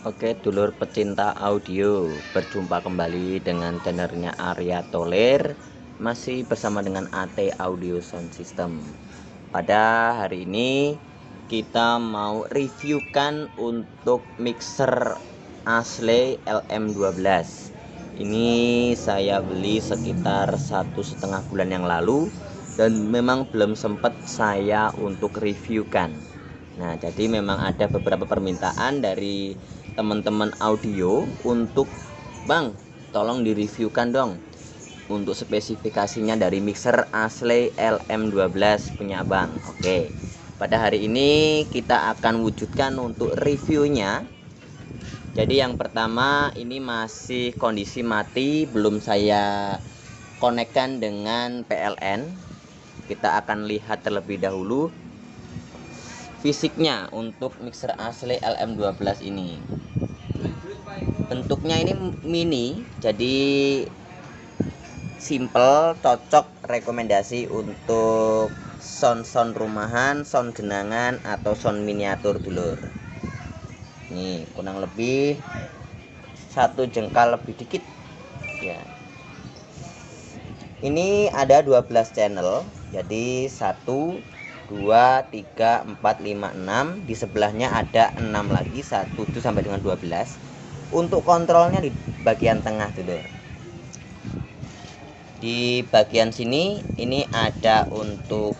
Oke, dulur pecinta audio, berjumpa kembali dengan channelnya Arya Tholer, masih bersama dengan AT Audio Sound System. Pada hari ini kita mau reviewkan untuk mixer Ashley LM12. Ini saya beli sekitar 1,5 bulan yang lalu dan memang belum sempat saya untuk reviewkan. Nah, jadi memang ada beberapa permintaan dari teman-teman audio untuk Bang, tolong direviewkan dong untuk spesifikasinya dari mixer Ashley LM12 punya Bang. Oke, pada hari ini kita akan wujudkan untuk reviewnya. Jadi yang pertama ini masih kondisi mati, belum saya konekkan dengan PLN. Kita akan lihat terlebih dahulu fisiknya untuk mixer Ashley LM12 ini. Bentuknya ini mini, jadi simple, cocok, rekomendasi untuk sound rumahan, sound genangan, atau sound miniatur dulur. Nih kurang lebih 1 jengkal lebih dikit ya. Ini ada 12 channel, jadi 1 2 3 4 5 6, di sebelahnya ada 6 lagi, 7 sampai dengan 12. Untuk kontrolnya di bagian tengah dulu. Di bagian sini ini ada untuk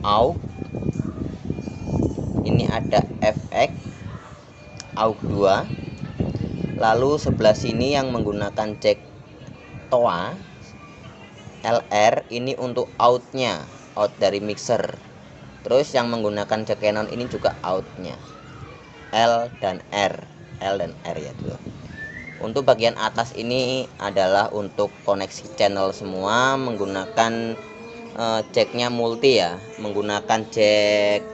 AUX, ini ada FX AUX 2. Lalu sebelah sini yang menggunakan jack TOA LR, ini untuk outnya, out dari mixer. Terus yang menggunakan jack Canon ini juga outnya L dan R ya dulu. Untuk bagian atas ini adalah untuk koneksi channel semua, menggunakan jacknya multi ya, menggunakan jack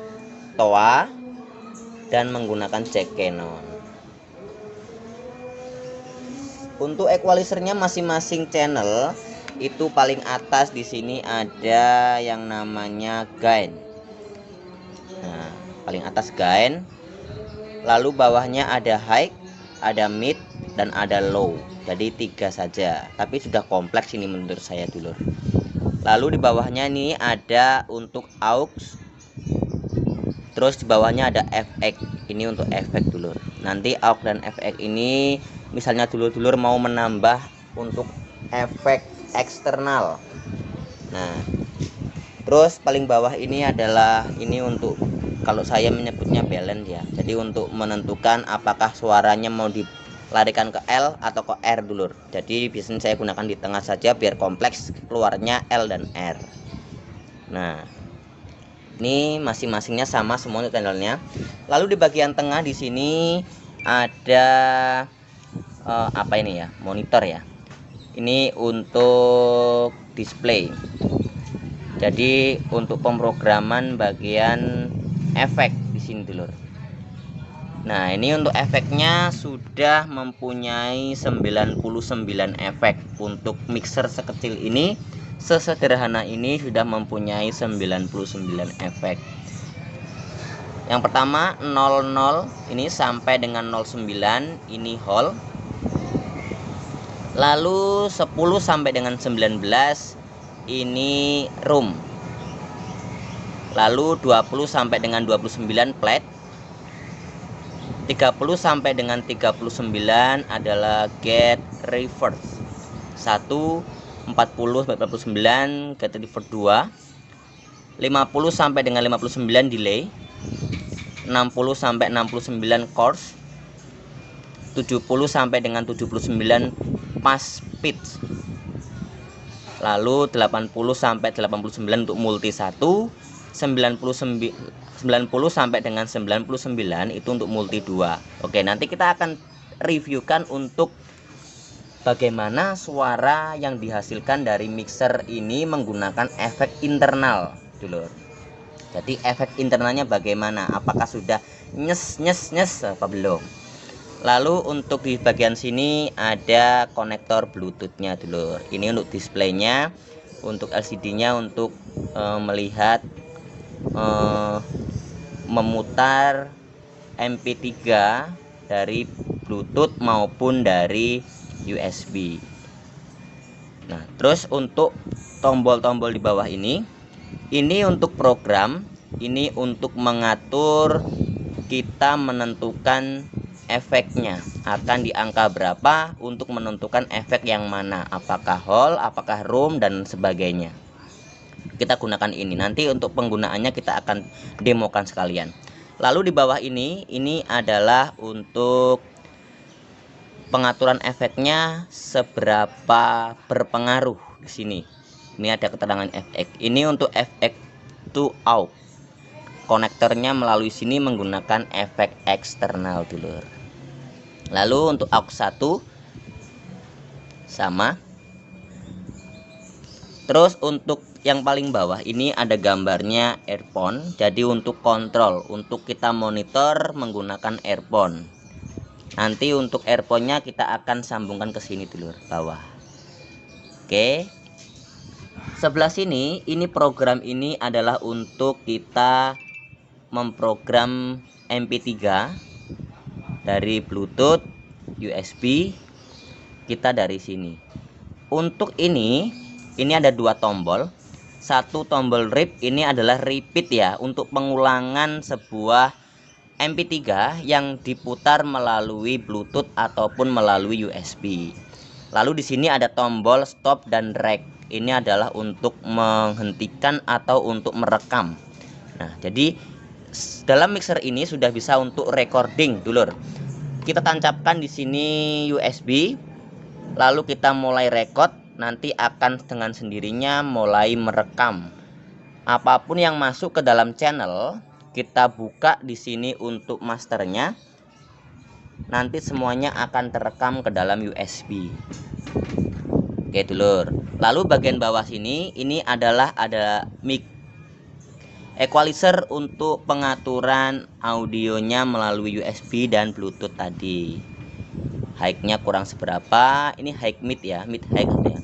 TOA dan menggunakan jack Canon. Untuk equalizernya masing-masing channel itu paling atas di sini ada yang namanya gain. Nah, paling atas gain. Lalu bawahnya ada high, ada mid, dan ada low. Jadi 3 saja, tapi sudah kompleks ini menurut saya dulur. Lalu di bawahnya ini ada untuk AUX. Terus di bawahnya ada FX. Ini untuk efek dulur. Nanti AUX dan FX ini misalnya dulur-dulur mau menambah untuk efek eksternal. Nah, terus paling bawah ini adalah ini untuk, kalau saya menyebutnya balance ya. Jadi untuk menentukan apakah suaranya mau dilarikan ke L atau ke R dulur. Jadi biasanya saya gunakan di tengah saja biar kompleks, keluarnya L dan R. Nah, ini masing-masingnya sama semua untuk channelnya. Lalu di bagian tengah di sini ada apa ini ya? Monitor ya. Ini untuk display. Jadi untuk pemrograman bagian efek di sini dulur. Nah, ini untuk efeknya sudah mempunyai 99 efek. Untuk mixer sekecil ini, sesederhana ini sudah mempunyai 99 efek. Yang pertama 00 ini sampai dengan 09 ini whole. Lalu 10 sampai dengan 19 ini room. Lalu 20 sampai dengan 29 flat. 30 sampai dengan 39 adalah get reverse 1. 40 sampai 49 get reverse 2. 50 sampai dengan 59 delay. 60 sampai 69 course. 70 sampai dengan 79 pass pitch. Lalu 80 sampai 89 untuk multi 1. 90 sampai dengan 99 itu untuk multi 2. Oke, nanti kita akan reviewkan untuk bagaimana suara yang dihasilkan dari mixer ini menggunakan efek internal dulu. Jadi efek internalnya bagaimana, apakah sudah nyes apa belum. Lalu untuk di bagian sini ada konektor bluetoothnya dulu. Ini untuk displaynya, untuk LCD-nya untuk melihat memutar MP3 dari Bluetooth maupun dari USB. Nah, terus untuk tombol-tombol di bawah ini untuk program, ini untuk mengatur kita menentukan efeknya akan di angka berapa untuk menentukan efek yang mana, apakah whole, apakah room dan sebagainya. Kita gunakan ini. Nanti untuk penggunaannya kita akan demokan sekalian. Lalu di bawah ini adalah untuk pengaturan efeknya seberapa berpengaruh di sini. Ini ada keterangan FX. Ini untuk FX to out. Konektornya melalui sini menggunakan efek eksternal dulur. Lalu untuk aux 1 sama. Terus untuk yang paling bawah ini ada gambarnya earphone. Jadi untuk kontrol, untuk kita monitor menggunakan earphone. Nanti untuk earphone-nya kita akan sambungkan ke sini dulur, bawah. Oke. Sebelah sini ini program ini adalah untuk kita memprogram MP3 dari Bluetooth, USB, kita dari sini. Untuk ini ada dua tombol. Satu tombol rip, ini adalah repeat ya, untuk pengulangan sebuah MP3 yang diputar melalui Bluetooth ataupun melalui USB. Lalu di sini ada tombol stop dan rec. Ini adalah untuk menghentikan atau untuk merekam. Nah, jadi dalam mixer ini sudah bisa untuk recording dulur. Kita tancapkan di sini USB, lalu kita mulai record, nanti akan dengan sendirinya mulai merekam. Apapun yang masuk ke dalam channel, kita buka di sini untuk masternya. Nanti semuanya akan terekam ke dalam USB. Oke dulur. Lalu bagian bawah sini ini adalah ada mic equalizer untuk pengaturan audionya melalui USB dan Bluetooth tadi. High-nya kurang seberapa, ini high mid ya, mid high ya.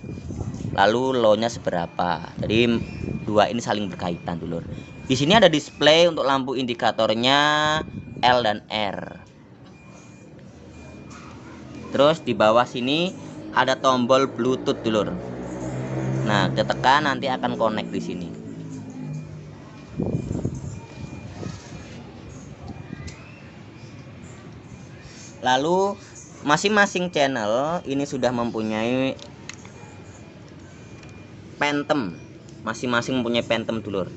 Lalu low-nya seberapa. Jadi dua ini saling berkaitan dulur. Di sini ada display untuk lampu indikatornya L dan R. Terus di bawah sini ada tombol Bluetooth dulur. Nah, kita tekan nanti akan connect di sini. Lalu masing-masing channel ini sudah mempunyai phantom. Masing-masing mempunyai phantom dulur.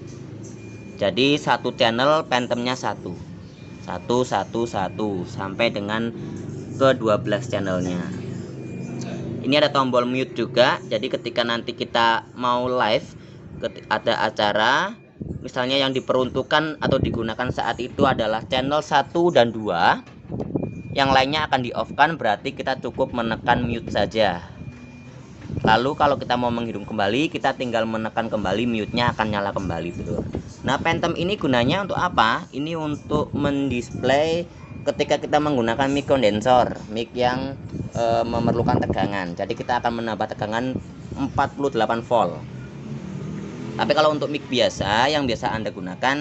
Jadi satu channel phantomnya 1 sampai dengan ke 12 channelnya. Ini ada tombol mute juga. Jadi ketika nanti kita mau live, ada acara misalnya yang diperuntukkan atau digunakan saat itu adalah channel 1 dan 2, yang lainnya akan di off kan, berarti kita cukup menekan mute saja. Lalu kalau kita mau menghidup kembali, kita tinggal menekan kembali, mute-nya akan nyala kembali bro. Nah, phantom ini gunanya untuk apa? Ini untuk mendisplay ketika kita menggunakan mic kondensor, mic yang memerlukan tegangan. Jadi kita akan menambah tegangan 48 volt. Tapi kalau untuk mic biasa yang biasa Anda gunakan,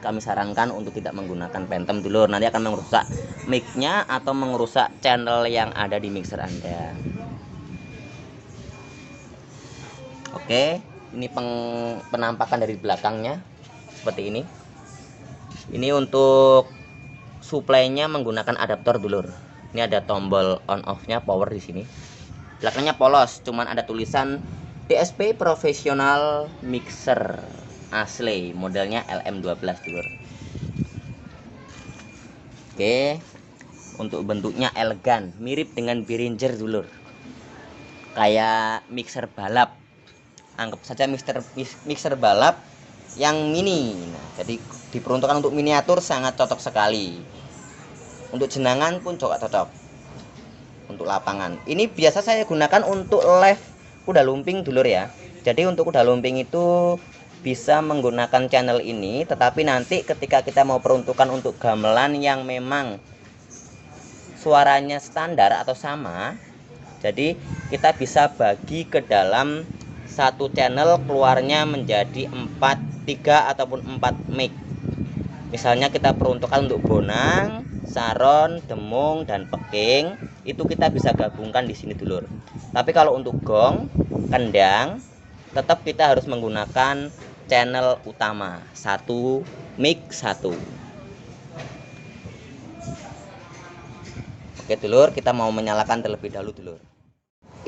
kami sarankan untuk tidak menggunakan phantom dulur. Nanti akan merusak mic-nya atau merusak channel yang ada di mixer Anda. Oke, ini penampakan dari belakangnya seperti ini. Ini untuk supply-nya menggunakan adaptor dulur. Ini ada tombol on off-nya, power di sini. Belakangnya polos, cuman ada tulisan DSP Professional Mixer asli, modelnya LM12 dulur. Oke, untuk bentuknya elegan, mirip dengan Behringer dulur, kayak mixer balap. Anggap saja mixer balap yang mini. Nah, jadi diperuntukkan untuk miniatur, sangat cocok sekali. Untuk jenangan pun juga cocok. Untuk lapangan, ini biasa saya gunakan untuk live kuda lumping dulur ya. Jadi untuk kuda lumping itu bisa menggunakan channel ini, tetapi nanti ketika kita mau peruntukan untuk gamelan yang memang suaranya standar atau sama, jadi kita bisa bagi ke dalam satu channel, keluarnya menjadi 3 ataupun 4 mic. Misalnya kita peruntukan untuk bonang saron, demung, dan peking itu kita bisa gabungkan di sini dulur. Tapi kalau untuk gong, kendang, tetap kita harus menggunakan channel utama, satu mic satu. Oke dulur, kita mau menyalakan terlebih dahulu dulur.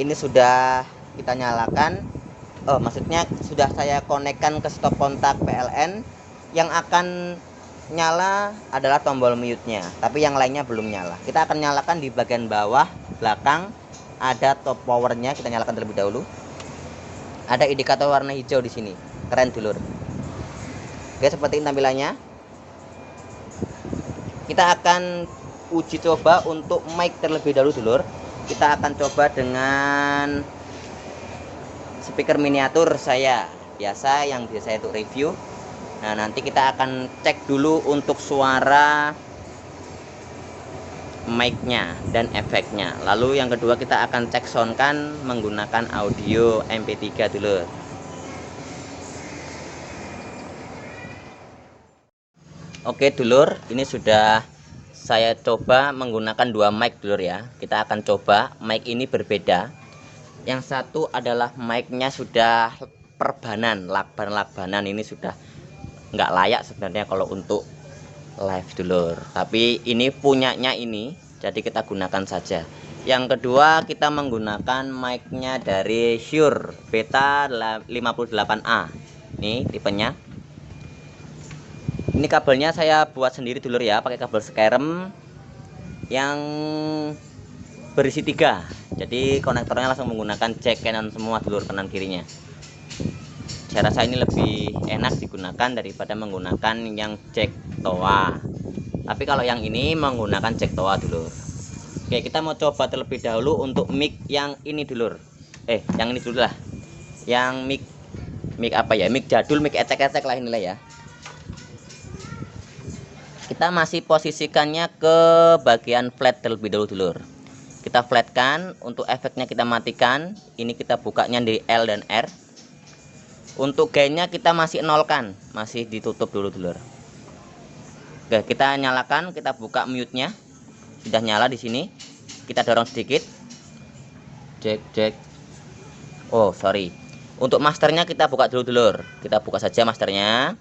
Ini sudah kita nyalakan, maksudnya sudah saya konekkan ke stop kontak PLN. Yang akan nyala adalah tombol mute-nya, tapi yang lainnya belum nyala. Kita akan nyalakan di bagian bawah belakang, ada top powernya, kita nyalakan terlebih dahulu. Ada indikator warna hijau di sini, keren dulur. Oke, seperti ini tampilannya. Kita akan uji coba untuk mic terlebih dahulu dulur. Kita akan coba dengan speaker miniatur saya biasa, yang biasa itu review. Nah, nanti kita akan cek dulu untuk suara mic-nya dan efeknya. Lalu yang kedua kita akan cek sound kan menggunakan audio MP3 dulu. Oke dulur, ini sudah saya coba menggunakan dua mic dulur ya. Kita akan coba mic ini berbeda. Yang satu adalah mic-nya sudah perbanan, lakban-lakbanan, ini sudah nggak layak sebenarnya kalau untuk live dulur, tapi ini punyanya ini, jadi kita gunakan saja. Yang kedua kita menggunakan mic-nya dari Shure Beta 58A, ini tipenya. Ini kabelnya saya buat sendiri dulur ya, pakai kabel Scarem yang berisi 3, jadi konektornya langsung menggunakan jack Canon semua dulur, kanan kirinya. Saya rasa ini lebih enak digunakan daripada menggunakan yang jack TOA. Tapi kalau yang ini menggunakan jack TOA dulur. Oke, kita mau coba terlebih dahulu untuk mic yang ini dulur. Yang ini dulu lah. Yang mic apa ya? Mic jadul, mic ecek-ecek lah inilah ya. Kita masih posisikannya ke bagian flat terlebih dahulu dulur. Kita flatkan, untuk efeknya kita matikan. Ini kita bukanya di L dan R. Untuk gainnya kita masih nolkan, masih ditutup dulu dulur. Oke, kita nyalakan, kita buka mute-nya. Sudah nyala di sini. Kita dorong sedikit. Cek. Oh, sorry. Untuk masternya kita buka dulu dulur. Kita buka saja masternya.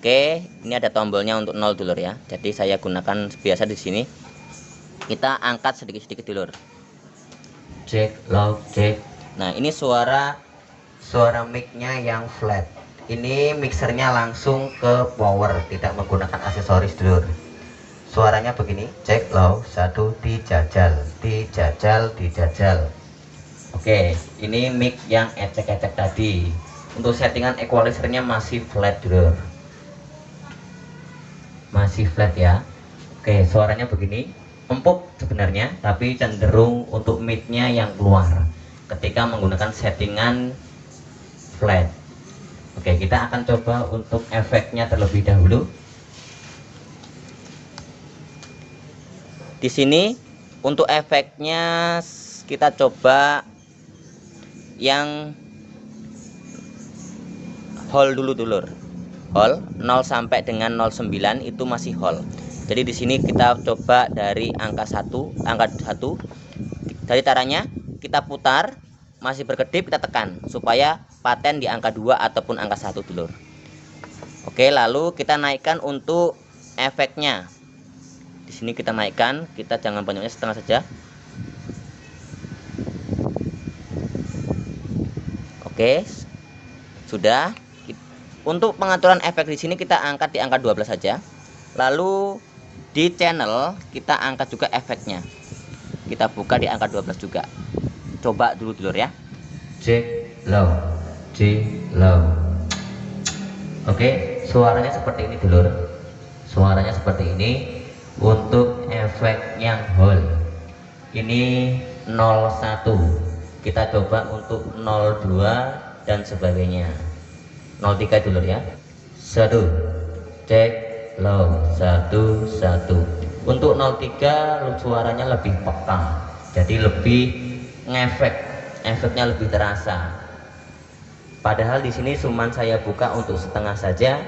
Oke, ini ada tombolnya untuk 0 dulur ya. Jadi saya gunakan biasa di sini. Kita angkat sedikit-sedikit dulur. Cek, low, cek. Nah, ini suara mic-nya yang flat. Ini mixernya langsung ke power, tidak menggunakan aksesoris dulur. Suaranya begini, cek low, 1, dijajal. Oke, ini mic yang ecek-ecek tadi. Untuk settingan equalizernya masih flat dulur, masih flat ya. Oke, suaranya begini, empuk sebenarnya, tapi cenderung untuk mic-nya yang keluar ketika menggunakan settingan flat. Oke, kita akan coba untuk efeknya terlebih dahulu. Di sini untuk efeknya kita coba yang hall dulu dulur. Hall 0 sampai dengan 09 itu masih hall. Jadi di sini kita coba dari angka 1, Dari caranya kita putar, masih berkedip kita tekan supaya paten di angka 2 ataupun angka 1 dulur. Oke, lalu kita naikkan untuk efeknya. Di sini kita naikkan, kita jangan banyaknya, setengah saja. Oke, sudah. Untuk pengaturan efek di sini kita angkat di angka 12 saja. Lalu di channel kita angkat juga efeknya. Kita buka di angka 12 juga. Coba dulu dulur ya. C low. Oke, suaranya seperti ini dulur. Suaranya seperti ini untuk efek yang hall. Ini 01. Kita coba untuk 02 dan sebagainya. 03 dulur ya. 1. Cek low. 1. Untuk 03 suaranya lebih peka. Jadi lebih ngefek, efeknya lebih terasa. Padahal di sini cuman saya buka untuk setengah saja,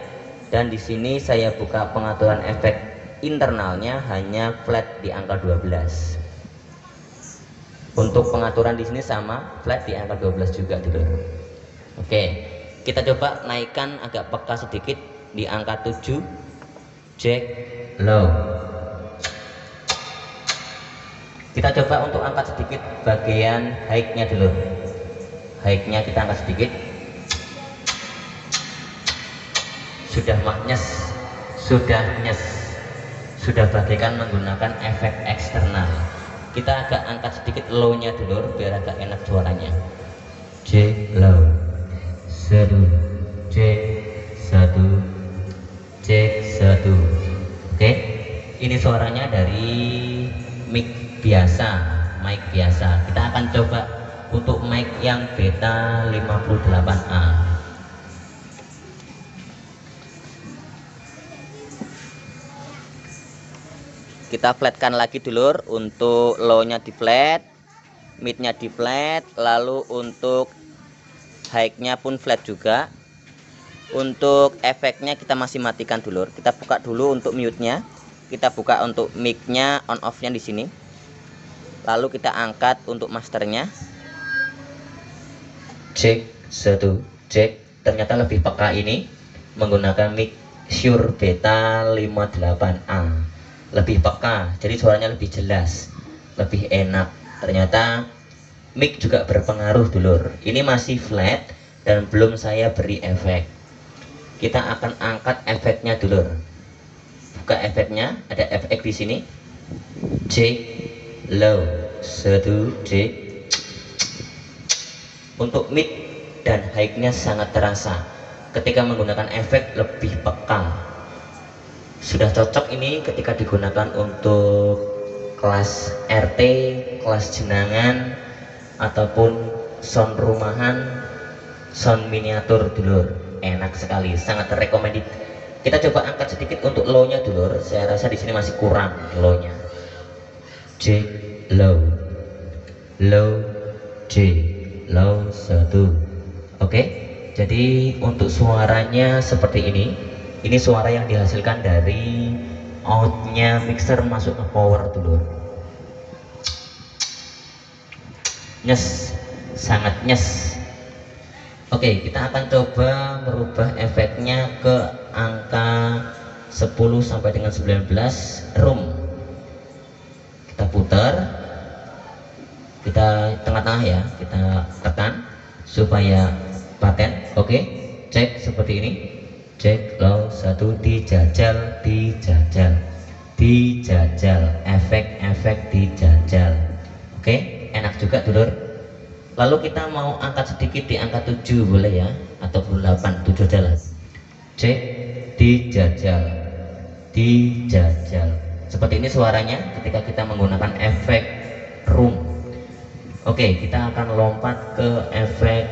dan di sini saya buka pengaturan efek internalnya hanya flat di angka 12. Untuk pengaturan di sini sama, flat di angka 12 juga dulu. Oke, kita coba naikkan agak peka sedikit di angka 7, jack low. Kita coba untuk angkat sedikit bagian high-nya dulu. High-nya kita angkat sedikit. Sudah nyes, sudah bagaikan menggunakan efek eksternal. Kita agak angkat sedikit low-nya dulu biar agak enak suaranya. J low, 1, J 1, J 1. Oke, ini suaranya dari mic biasa, mic biasa. Kita akan coba untuk mic yang beta 58A. Kita flatkan lagi dulur, untuk low-nya di flat, mid-nya di flat, lalu untuk high-nya pun flat juga. Untuk efeknya kita masih matikan dulur. Kita buka dulu untuk mute-nya. Kita buka untuk mic-nya, on off-nya di sini. Lalu kita angkat untuk masternya. Cek 1, cek. Ternyata lebih peka ini menggunakan mic Shure Beta 58A. Lebih peka, jadi suaranya lebih jelas, lebih enak. Ternyata mic juga berpengaruh dulur. Ini masih flat dan belum saya beri efek. Kita akan angkat efeknya dulur. Buka efeknya, ada efek di sini. J low, 1 J. Untuk mid dan high-nya sangat terasa. Ketika menggunakan efek lebih peka. Sudah cocok ini ketika digunakan untuk kelas RT, kelas jenangan, ataupun sound rumahan, sound miniatur dulur. Enak sekali, sangat recommended. Kita coba angkat sedikit untuk low-nya dulur. Saya rasa di sini masih kurang low-nya. J low, low J low 1. Oke, jadi untuk suaranya seperti ini. Ini suara yang dihasilkan dari outnya mixer masuk ke power dulu. Nyes, sangat nyes. Oke, kita akan coba merubah efeknya ke angka 10 sampai dengan 19 room. Kita putar, kita tengah-tengah ya, kita tekan supaya paten. Oke, cek seperti ini. Cek low 1, dijajal, efek-efek dijajal. Oke, enak juga dulur. Lalu kita mau angkat sedikit di angka 7 boleh ya, ataupun 8, 7 jalan. Cek, dijajal. Seperti ini suaranya ketika kita menggunakan efek room. Oke, kita akan lompat ke efek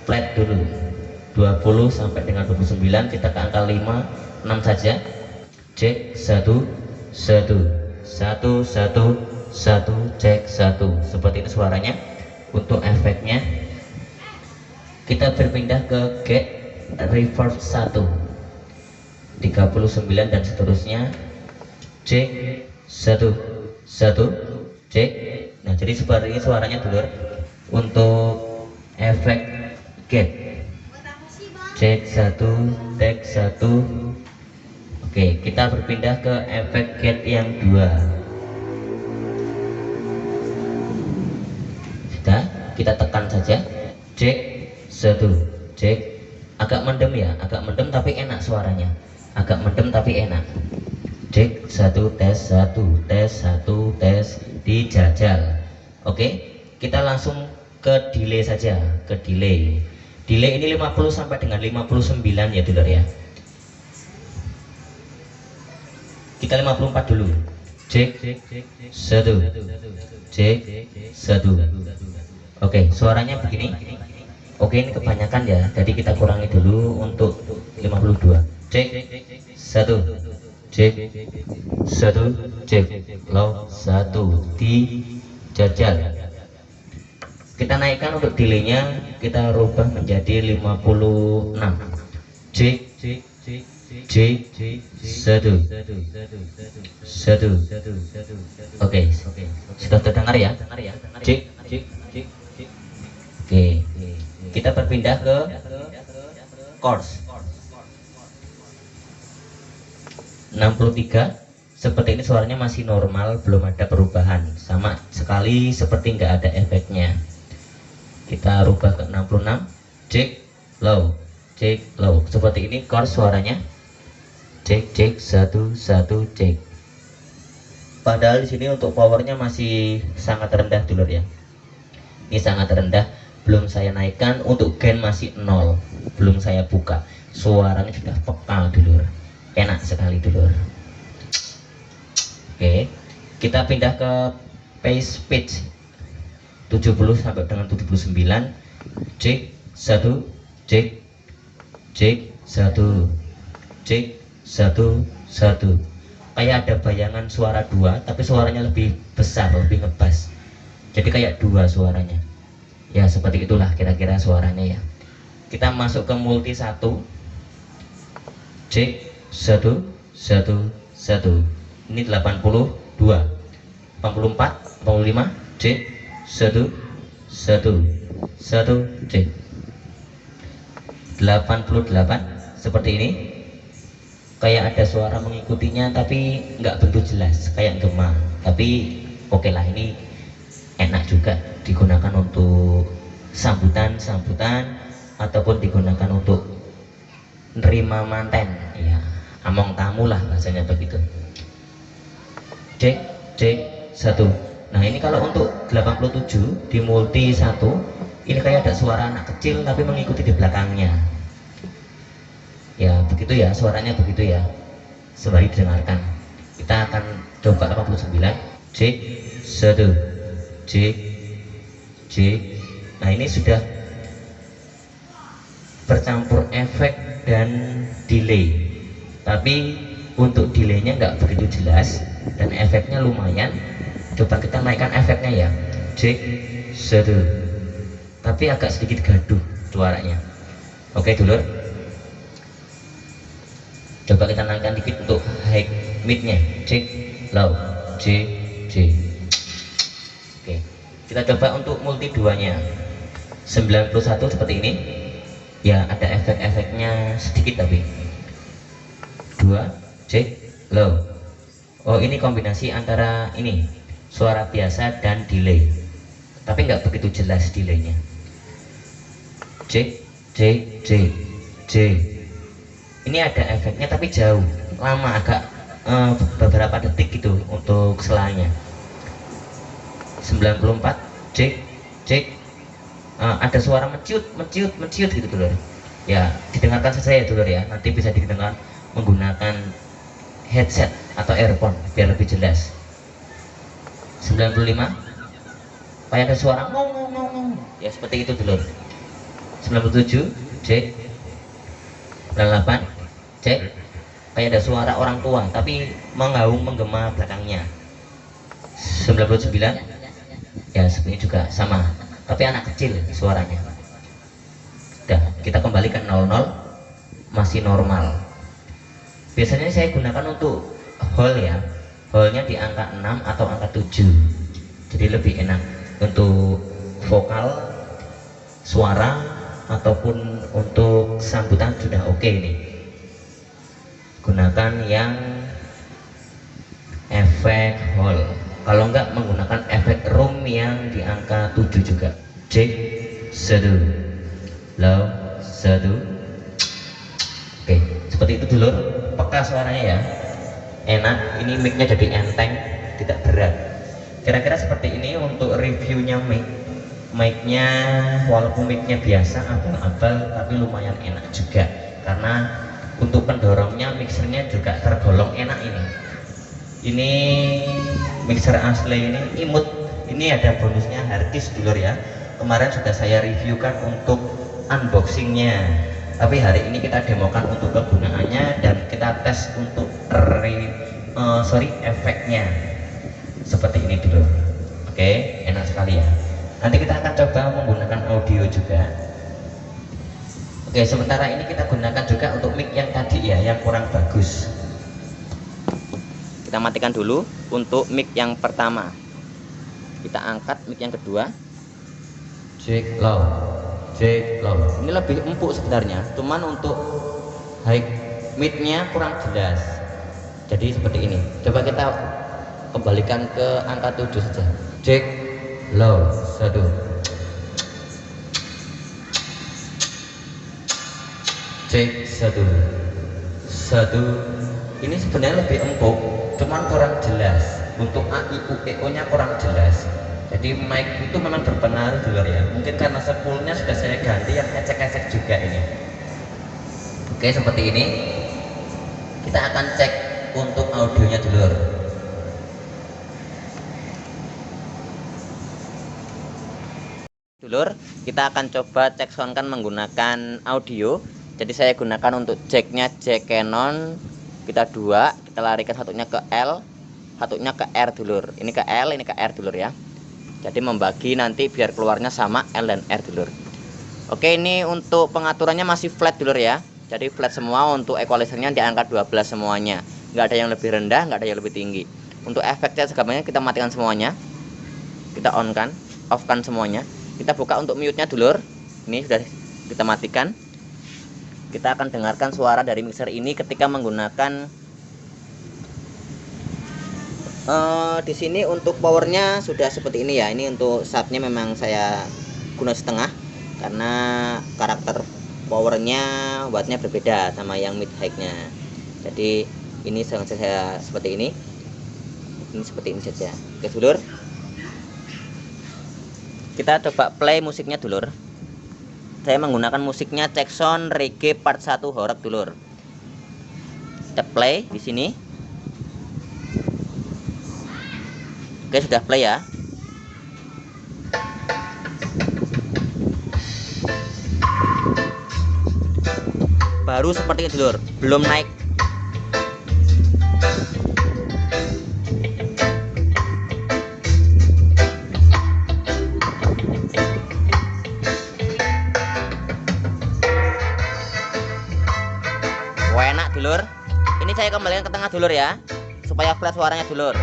flat dulu. 20 sampai dengan 29, kita ke angka 5, 6 saja. Cek 1, cek 1. Seperti itu suaranya. Untuk efeknya kita berpindah ke gate reverb 1, 39 dan seterusnya. Cek 1, cek. Nah, jadi seperti ini suaranya dulur. Untuk efek gate cek 1, take 1. Oke, kita berpindah ke efek gate yang 2. Sudah, kita tekan saja. Cek 1, cek. Agak mendem ya, agak mendem tapi enak suaranya. Agak mendem tapi enak. Cek 1, tes 1, tes 1, tes, dijajal. Oke, kita langsung ke delay saja, ke delay. Delay ini 50 sampai dengan 59 ya dulur ya. Kita 54 dulu. Cek 1, cek 1. Oke, suaranya begini. Oke, ini kebanyakan ya, jadi kita kurangi dulu untuk 52. Cek 1, cek 1, cek low 1, dijajal. Kita naikkan untuk delaynya, kita rubah menjadi 56. Cek cek, satu, satu. Oke, sudah terdengar ya? Cek, oke. Kita berpindah ke chords 63. Seperti ini suaranya masih normal, belum ada perubahan, sama sekali seperti nggak ada efeknya. Kita rubah ke 66, cek low, seperti ini chord suaranya, cek satu cek. Padahal di sini untuk powernya masih sangat rendah dulur ya, ini sangat rendah, belum saya naikkan. Untuk gain masih 0, belum saya buka, suaranya sudah vokal dulur, enak sekali dulur. Oke, kita pindah ke pace pitch 70 sampai dengan 79, cek satu, cek satu, cek satu. Kayak ada bayangan suara dua, tapi suaranya lebih besar, lebih ngebas, jadi kayak dua suaranya ya. Seperti itulah kira-kira suaranya ya. Kita masuk ke multi 1, cek satu. Ini 82, 84, 45, cek satu, cek 88. Seperti ini, kayak ada suara mengikutinya tapi nggak begitu jelas, kayak gema. Tapi oke lah, ini enak juga digunakan untuk sambutan ataupun digunakan untuk nerima manten ya, among tamu lah bahasanya begitu. Cek satu. Nah ini kalau untuk 87 di multi 1, ini kayak ada suara anak kecil tapi mengikuti di belakangnya ya, begitu ya, suaranya begitu ya. Sembari didengarkan, kita akan coba 89, cek satu, cek. Nah ini sudah bercampur efek dan delay, tapi untuk delaynya nggak begitu jelas dan efeknya lumayan. Coba kita naikkan efeknya ya, cek satu, tapi agak sedikit gaduh suaranya. Oke dulur, coba kita naikkan dikit untuk high midnya, cek low, c. Oke, kita coba untuk multi 2 nya 91 seperti ini ya, ada efek-efeknya sedikit tapi 2, cek low. Oh ini kombinasi antara ini suara biasa dan delay, tapi nggak begitu jelas delaynya. Cek. Ini ada efeknya tapi jauh, lama, agak beberapa detik gitu untuk selanya. 94, cek. Ada suara menciut gitu dulur ya, didengarkan saja ya dulur ya, nanti bisa didengar menggunakan headset atau earphone biar lebih jelas. 95, kayak ada suara ngong ya, seperti itu dulur. 97, cek. 98, cek, kayak ada suara orang tua tapi menggema belakangnya. 99 ya, sebenarnya juga sama tapi anak kecil suaranya. Udah, kita kembali ke 00, masih normal. Biasanya saya gunakan untuk hall ya, hallnya di angka 6 atau angka 7, jadi lebih enak untuk vokal, suara ataupun untuk sambutan sudah oke nih. Gunakan yang efek hall, kalau enggak menggunakan efek room yang di angka 7 juga. Cek satu, low satu. Oke, seperti itu dulu, peka suaranya ya, enak. Ini micnya jadi enteng, tidak berat. Kira-kira seperti ini untuk reviewnya mic-nya. Walaupun mic-nya biasa abal-abal tapi lumayan enak juga, karena untuk pendorongnya mixernya juga tergolong enak. Ini mixer asli, ini imut. Ini ada bonusnya harddisk dulur ya, kemarin sudah saya reviewkan untuk unboxingnya, tapi hari ini kita demokan untuk kegunaannya dan kita tes untuk efeknya seperti ini dulu. Oke, enak sekali ya. Nanti kita akan coba menggunakan audio juga. Oke, sementara ini kita gunakan juga untuk mic yang tadi tadi ya yang kurang bagus. Kita matikan dulu untuk mic yang pertama. Kita angkat mic yang kedua. Jack low. Ini lebih empuk sebenarnya, cuman untuk high mid-nya kurang jelas. Jadi seperti ini. Coba kita kembalikan ke angka 7 saja. Jack low 1. Jack 1. Ini sebenarnya lebih empuk, cuman kurang jelas. Untuk A, I, U, E, O nya kurang jelas. Jadi mic itu memang berpengaruh dulur ya. Mungkin karena spoolnya sudah saya ganti yang ecek-ecek juga ini. Oke, seperti ini. Kita akan cek untuk audionya dulur. Dulur, kita akan coba cek soundkan menggunakan audio. Jadi saya gunakan untuk jacknya jack Canon. Kita dua, kita larikan satunya ke L, satunya ke R dulur. Ini ke L, ini ke R dulur ya. Jadi membagi nanti biar keluarnya sama L dan R dulur. Oke, ini untuk pengaturannya masih flat dulur ya. Jadi flat semua. Untuk equalizernya di angka 12 semuanya. Nggak ada yang lebih rendah, nggak ada yang lebih tinggi. Untuk efeknya segamanya kita matikan semuanya. Kita off kan semuanya. Kita buka untuk mute-nya dulur. Ini sudah kita matikan. Kita akan dengarkan suara dari mixer ini ketika menggunakan di sini. Untuk powernya sudah seperti ini ya. Ini untuk subnya memang saya guna setengah karena karakter powernya wattnya berbeda sama yang mid high nya. Jadi ini saya seperti ini. Ini seperti ini saja. Oke dulur, kita coba play musiknya dulur. Saya menggunakan musiknya Cekson Reggae Part 1 Horeg dulur. Kita play di sini. Oke, sudah play ya. Baru seperti itu dulur, belum naik. Enak dulur. Ini saya kembalikan ke tengah dulur ya, supaya flat suaranya dulur.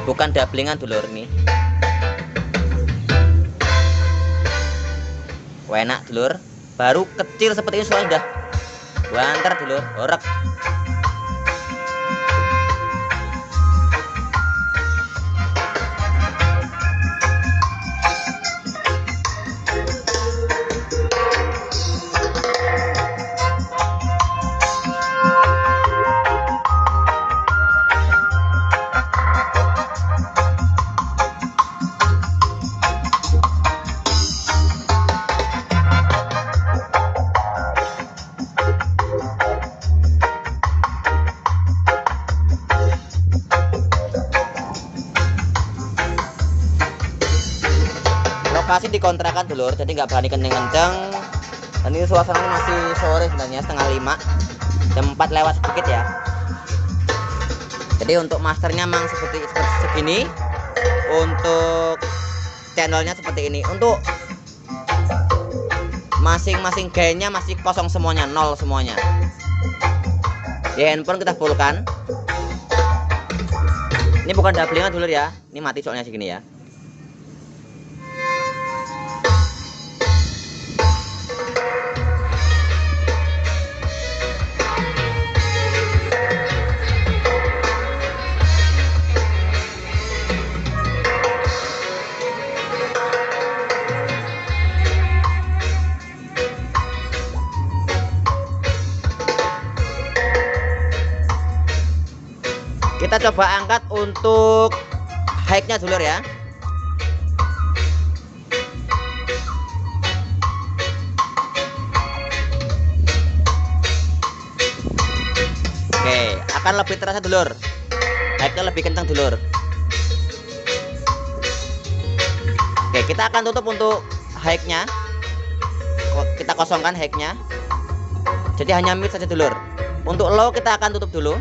Bukan doublingan dulur nih. Enak dulur. Baru kecil seperti ini suaranya udah banter dulur, horeg. Lokasi dikontrakan dulur, jadi nggak berani kenceng-kenceng. Dan ini suasananya masih sore sebenarnya, setengah 5, jam 4 lewat sedikit ya. Jadi untuk masternya memang seperti segini. Untuk channelnya seperti ini. Untuk masing-masing gainnya masih kosong semuanya, 0 semuanya. Di handphone kita fullkan. Ini bukan doublingan dulur ya, ini mati soalnya segini ya. Kita coba angkat untuk high-nya dulur ya. Oke, akan lebih terasa dulur. High-nya lebih kencang dulur. Oke, kita akan tutup untuk high-nya. Kita kosongkan high-nya. Jadi hanya mid saja dulur. Untuk low kita akan tutup dulu.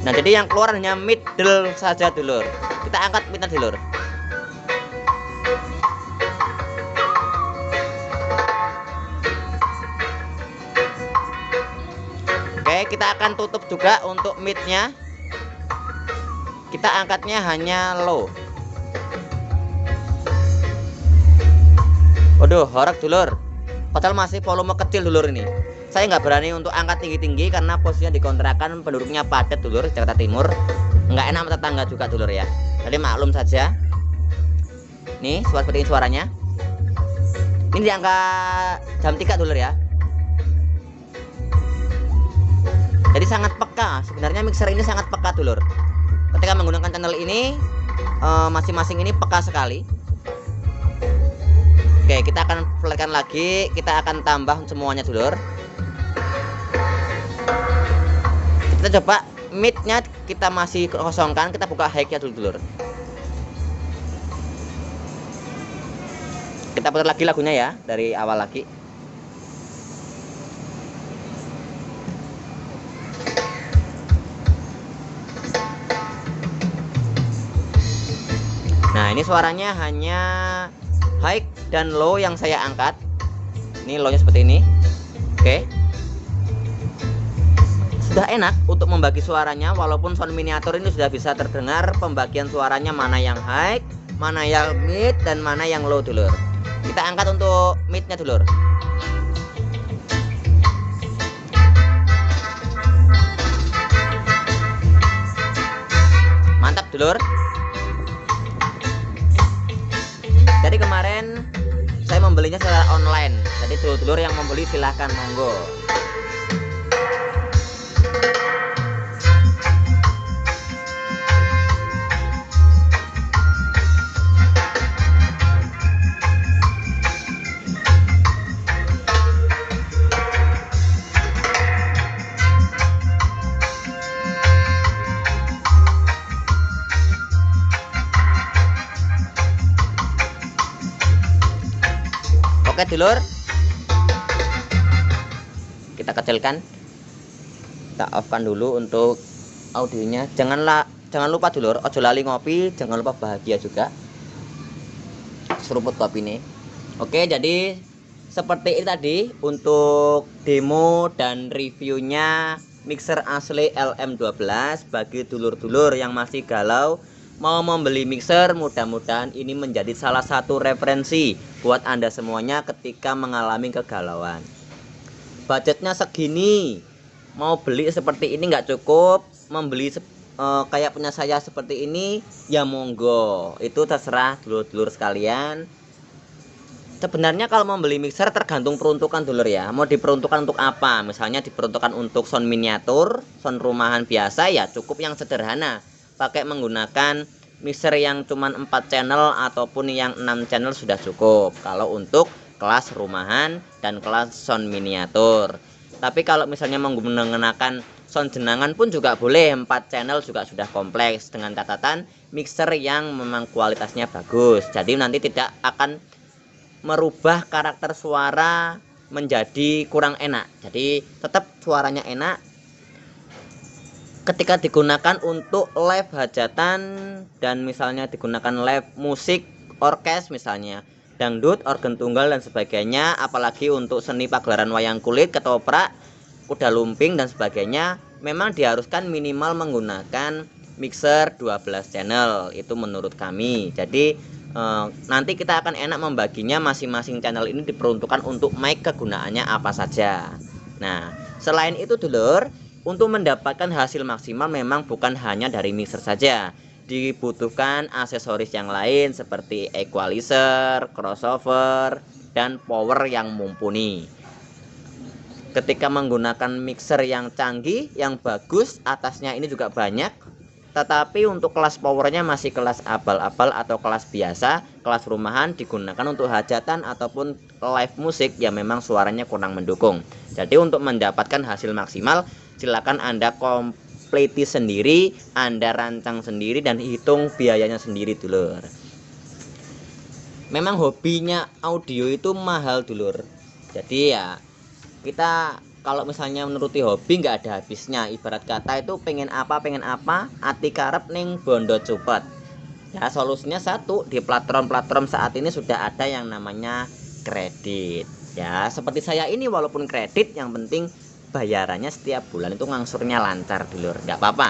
Nah, jadi yang keluar hanya middle saja dulur. Kita angkat midnya dulur. Oke, kita akan tutup juga untuk midnya. Kita angkatnya hanya low. Waduh, horak dulur. Padahal masih volume kecil dulur ini. Saya nggak berani untuk angkat tinggi-tinggi karena posisinya dikontrakan, penduduknya padat dulur, Jakarta Timur. Nggak enak tetangga juga dulur ya. Jadi maklum saja. Nih, seperti ini suaranya. Ini di angka jam 3 dulur ya. Jadi sangat peka. Sebenarnya mixer ini sangat peka dulur. Ketika menggunakan channel ini, masing-masing ini peka sekali. Oke, kita akan pelankan lagi, kita akan tambah semuanya dulur. Kita coba midnya kita masih kosongkan, kita buka high-nya dulu dulur. Kita putar lagi lagunya ya, dari awal lagi. Nah, ini suaranya hanya high dan low yang saya angkat. Ini low-nya seperti ini. Oke. Sudah enak untuk membagi suaranya, walaupun sound miniatur ini sudah bisa terdengar pembagian suaranya, mana yang high, mana yang mid, dan mana yang low dulur. Kita angkat untuk midnya dulur. Mantap dulur. Jadi kemarin saya membelinya secara online. Jadi dulur-dulur yang membeli silahkan monggo. Oke dulur, kita kecilkan, kita off kan dulu untuk audionya. Jangan lupa dulur, ojo lali ngopi, jangan lupa bahagia juga. Seruput kopi nih. Oke, jadi seperti ini tadi untuk demo dan reviewnya mixer asli LM12 bagi dulur-dulur yang masih galau mau membeli mixer. Mudah-mudahan ini menjadi salah satu referensi buat Anda semuanya ketika mengalami kegalauan. Budgetnya segini, mau beli seperti ini nggak cukup, membeli kayak punya saya seperti ini ya monggo, itu terserah dulur-dulur sekalian. Sebenarnya kalau membeli mixer tergantung peruntukan dulur ya, mau diperuntukkan untuk apa. Misalnya diperuntukkan untuk sound miniatur, sound rumahan biasa ya cukup yang sederhana, pakai menggunakan mixer yang cuman 4 channel ataupun yang 6 channel sudah cukup kalau untuk kelas rumahan dan kelas sound miniatur. Tapi kalau misalnya menggunakan sound jenangan pun juga boleh, 4 channel juga sudah kompleks, dengan catatan mixer yang memang kualitasnya bagus. Jadi nanti tidak akan merubah karakter suara menjadi kurang enak. Jadi tetap suaranya enak. Ketika digunakan untuk live hajatan dan misalnya digunakan live musik orkes, misalnya dangdut, organ tunggal dan sebagainya, apalagi untuk seni pagelaran wayang kulit, ketoprak, kuda lumping dan sebagainya, memang diharuskan minimal menggunakan mixer 12 channel, itu menurut kami. Jadi nanti kita akan enak membaginya, masing-masing channel ini diperuntukkan untuk mic kegunaannya apa saja. Nah, selain itu dulur, untuk mendapatkan hasil maksimal memang bukan hanya dari mixer saja, dibutuhkan aksesoris yang lain seperti equalizer, crossover, dan power yang mumpuni. Ketika menggunakan mixer yang canggih, yang bagus, atasnya ini juga banyak, tetapi untuk kelas powernya masih kelas abal-abal atau kelas biasa, kelas rumahan, digunakan untuk hajatan ataupun live musik yang memang suaranya kurang mendukung. Jadi untuk mendapatkan hasil maksimal, silakan Anda kompleti sendiri, Anda rancang sendiri dan hitung biayanya sendiri dulur. Memang hobinya audio itu mahal dulur. Jadi ya kita kalau misalnya menuruti hobi nggak ada habisnya. Ibarat kata itu pengen apa ati karep ning bondo cepet. Ya solusinya satu, di platform-platform saat ini sudah ada yang namanya kredit. Ya seperti saya ini, walaupun kredit yang penting bayarannya setiap bulan itu ngangsurnya lancar dulur, nggak apa-apa.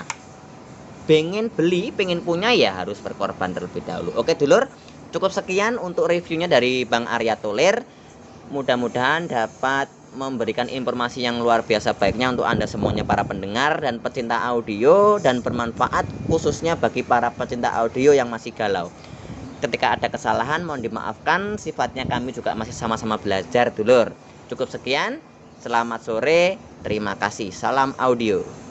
Pengen beli, pengen punya ya harus berkorban terlebih dahulu. Oke dulur, cukup sekian untuk reviewnya dari Bang Arya Tholer. Mudah-mudahan dapat memberikan informasi yang luar biasa baiknya untuk Anda semuanya para pendengar dan pecinta audio, dan bermanfaat khususnya bagi para pecinta audio yang masih galau. Ketika ada kesalahan mohon dimaafkan, sifatnya kami juga masih sama-sama belajar dulur. Cukup sekian, selamat sore, terima kasih, salam audio.